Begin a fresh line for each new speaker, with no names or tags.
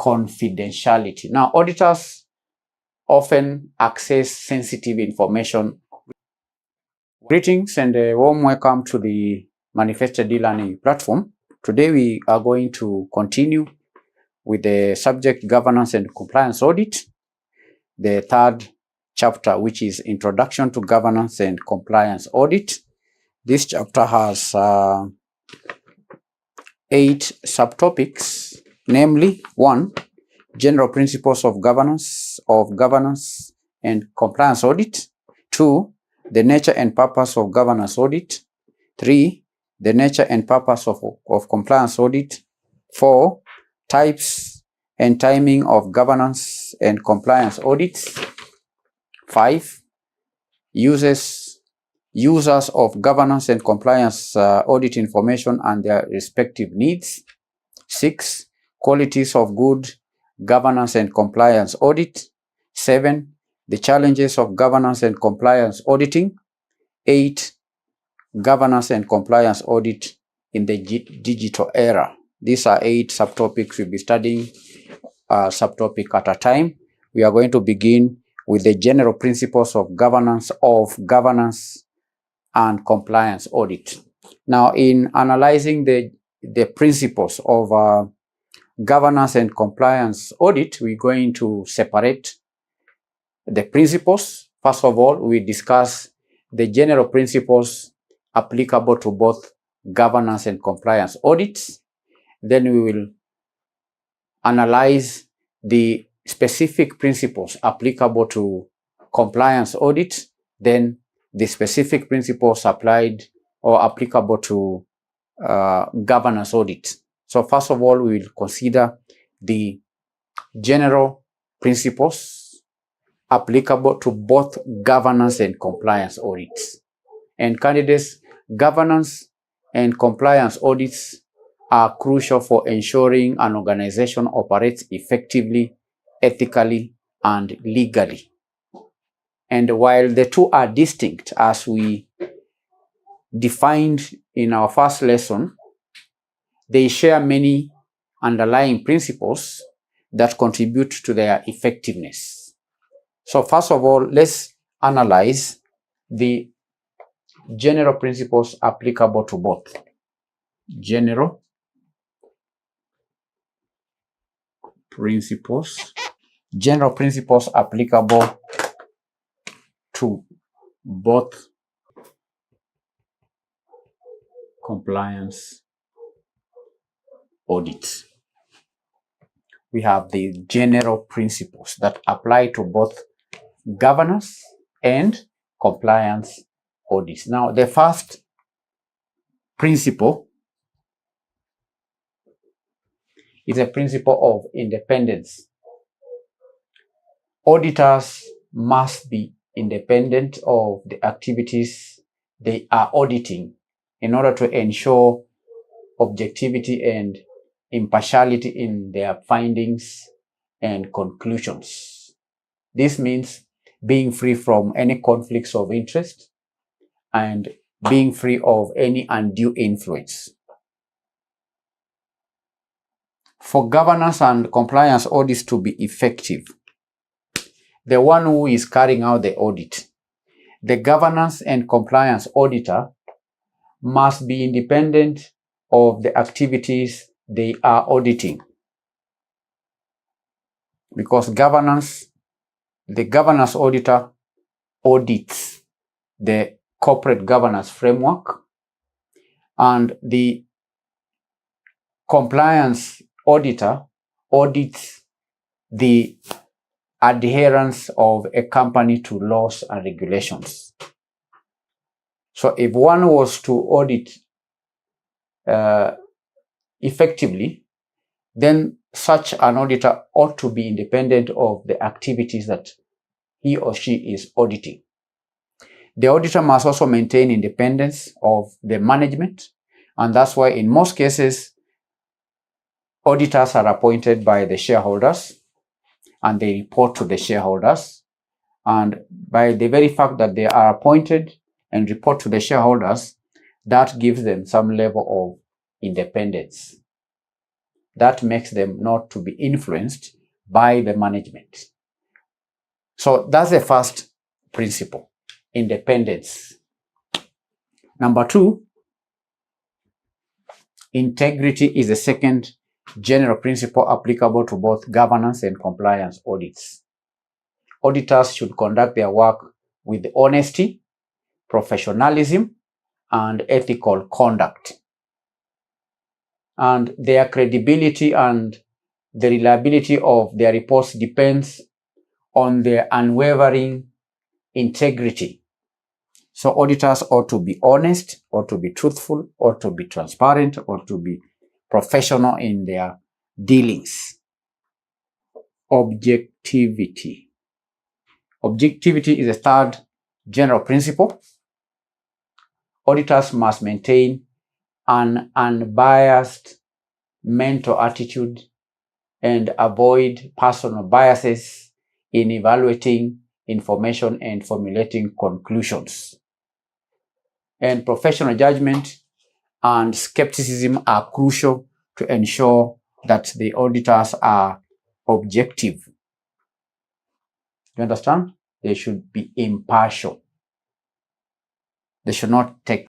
confidentiality. Now, auditors often access sensitive information. Greetings and a warm welcome to the Manifested e-learning platform. Today we are going to continue with the subject governance and compliance audit, the third chapter, which is Introduction to Governance and Compliance Audit. This chapter has 8 subtopics, namely 1. General principles of governance and compliance audit. 2. The nature and purpose of governance audit. 3. The nature and purpose of compliance audit. 4. Types and timing of governance and compliance audits. 5. Users of governance and compliance audit information and their respective needs. 6. Qualities of good governance and compliance audit. 7. The challenges of governance and compliance auditing. 8. Governance and compliance audit in the digital era. These are 8 subtopics we'll be studying subtopic at a time. We are going to begin with the general principles of governance and compliance audit. Now, in analyzing the principles of governance and compliance audit, we're going to separate the principles. First of all, we discuss the general principles applicable to both governance and compliance audits. Then we will analyze the specific principles applicable to compliance audit, then the specific principles applied or applicable to governance audit. So first of all, we will consider the general principles applicable to both governance and compliance audits. And candidates, governance and compliance audits are crucial for ensuring an organization operates effectively, ethically, and legally. And while the two are distinct, as we defined in our first lesson, they share many underlying principles that contribute to their effectiveness. So first of all, let's analyze the general principles applicable to both. General principles applicable to both compliance audits. We have the general principles that apply to both governance and compliance audits. Now, the first principle is a principle of independence. Auditors must be independent of the activities they are auditing in order to ensure objectivity and impartiality in their findings and conclusions. This means being free from any conflicts of interest and being free of any undue influence. For governance and compliance audits to be effective, the one who is carrying out the audit, the governance and compliance auditor, must be independent of the activities they are auditing. Because the governance auditor audits the corporate governance framework, and the compliance auditor audits the adherence of a company to laws and regulations. So if one was to audit effectively, then such an auditor ought to be independent of the activities that he or she is auditing. The auditor must also maintain independence of the management, and that's why in most cases, auditors are appointed by the shareholders and they report to the shareholders. And by the very fact that they are appointed and report to the shareholders, that gives them some level of independence. that makes them not to be influenced by the management. So that's the first principle, independence. Number 2, integrity is the second general principle applicable to both governance and compliance audits. Auditors should conduct their work with honesty, professionalism, and ethical conduct. And their credibility and the reliability of their reports depends on their unwavering integrity. So auditors ought to be honest, ought to be truthful, ought to be transparent, ought to be professional in their dealings. Objectivity. Objectivity is the third general principle. Auditors must maintain an unbiased mental attitude and avoid personal biases in evaluating information and formulating conclusions. And professional judgment and skepticism are crucial to ensure that the auditors are objective. You understand? They should be impartial. They should not take